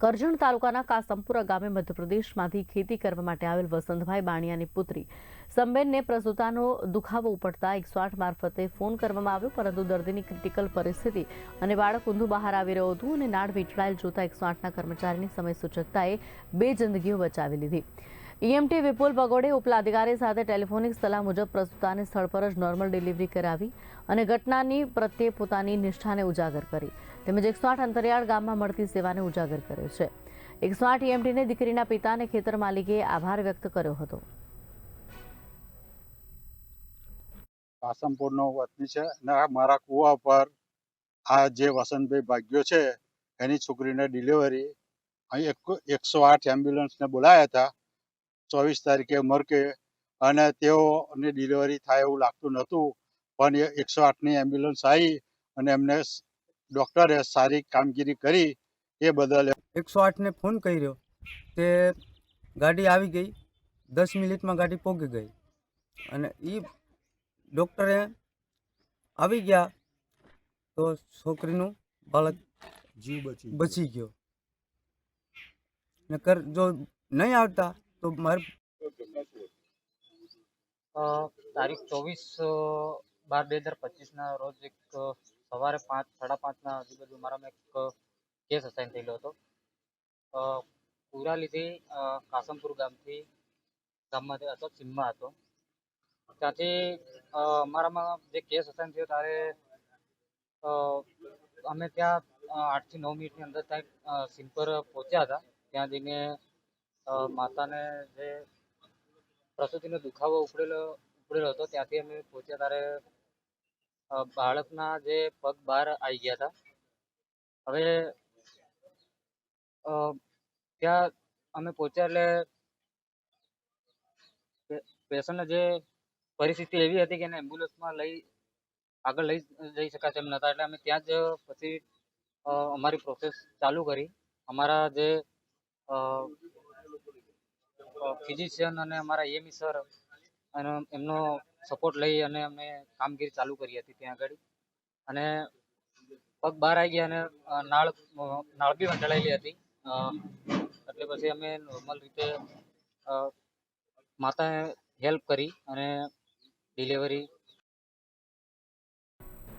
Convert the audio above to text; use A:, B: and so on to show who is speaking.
A: કરજણ તાલુકાના કાસમપુરા ગામે મધ્યપ્રદેશમાંથી ખેતી કરવા માટે આવેલ વસંતભાઈ બાણિયાની પુત્રી સંબેનને પ્રસૂતાનો દુખાવો ઉપડતા 108 મારફતે ફોન કરવામાં આવ્યો, પરંતુ દર્દીની ક્રિટિકલ પરિસ્થિતિ અને બાળક ઊંધું બહાર આવી રહ્યું હતું અને નાડ વીંટળાયેલ જોતા 108ના કર્મચારીની સમય સૂચકતાએ 2 જિંદગીઓ બચાવી લીધી। ईएमटी विपुल बगोड़े उपला अधिकारी સાથે ટેલિફોનિક સલાહ મુજબ પ્રસૂતાને સ્થળ પર જ નોર્મલ ડિલિવરી કરાવી અને ઘટનાની પ્રત્યે પોતાની નિષ્ઠાને ઉજાગર કરી તેમજ 108 અંતરિયાળ ગામમાં મળતી સેવાને ઉજાગર કર્યો છે। 108 ईएमटीને દીકરીના પિતા અને ખેતર માલિકે આભાર વ્યક્ત કર્યો હતો।
B: કાસમપુરનો વતની છે અને મારા કુવા પર આ જે વસંતભાઈ ભાગ્યો છે એની છોકરીને ડિલિવરી અહીં 108 એમ્બ્યુલન્સને બોલાયા હતા 24 તારીખે મરકે અને તેઓની ડિલિવરી થાય એવું લાગતું નહોતું, પણ 108ની એમ્બ્યુલન્સ આવી અને એમને ડૉક્ટરે સારી કામગીરી કરી એ બદલ
C: 108ને ફોન કર્યો તે ગાડી આવી ગઈ, 10 મિનિટમાં ગાડી પહોંચી ગઈ અને એ ડૉક્ટરે આવી ગયા તો છોકરીનું બાળક જીવ બચી ગયો। નકર જો નહીં આવતા તો મારે
D: તારીખ 24/12/2025ના રોજ એક સવારે 5:30ના આજુબાજુ મારામાં એક કેસ અસાઇન થયેલો હતો। કુરાલીથી કાસમપુર ગામમાંથી હતો, સીમમાં હતો। ત્યાંથી અમારામાં જે કેસ અસાઇન થયો ત્યારે અમે ત્યાં 8 થી 9 મિનિટની અંદર ત્યાં સીમ પર પહોંચ્યા હતા। ત્યાં જઈને માતાને જે પ્રસૂતિનો દુખાવો ઉપડેલો હતો ત્યાંથી અમે પહોંચ્યા ત્યારે બાળકના જે પગ બહાર આવી ગયા હતા। હવે ત્યાં અમે પહોંચ્યા એટલે પેશન્ટને જે પરિસ્થિતિ એવી હતી કે એને એમ્બ્યુલન્સમાં આગળ લઈ જઈ શકાય એમ નહોતા, એટલે અમે ત્યાં જ પછી અમારી પ્રોસેસ ચાલુ કરી। અમારા જે ફિઝિશિયન અને અમારા ઈએમઈ સર અને એમનો સપોર્ટ લઈ અને અમે કામગીરી ચાલુ કરી હતી ત્યાં આગળ। અને પગ બહાર આવી ગયા અને નાળ બી વંઢળાયેલી હતી, એટલે પછી અમે નોર્મલ રીતે માતાને હેલ્પ કરી અને ડિલિવરી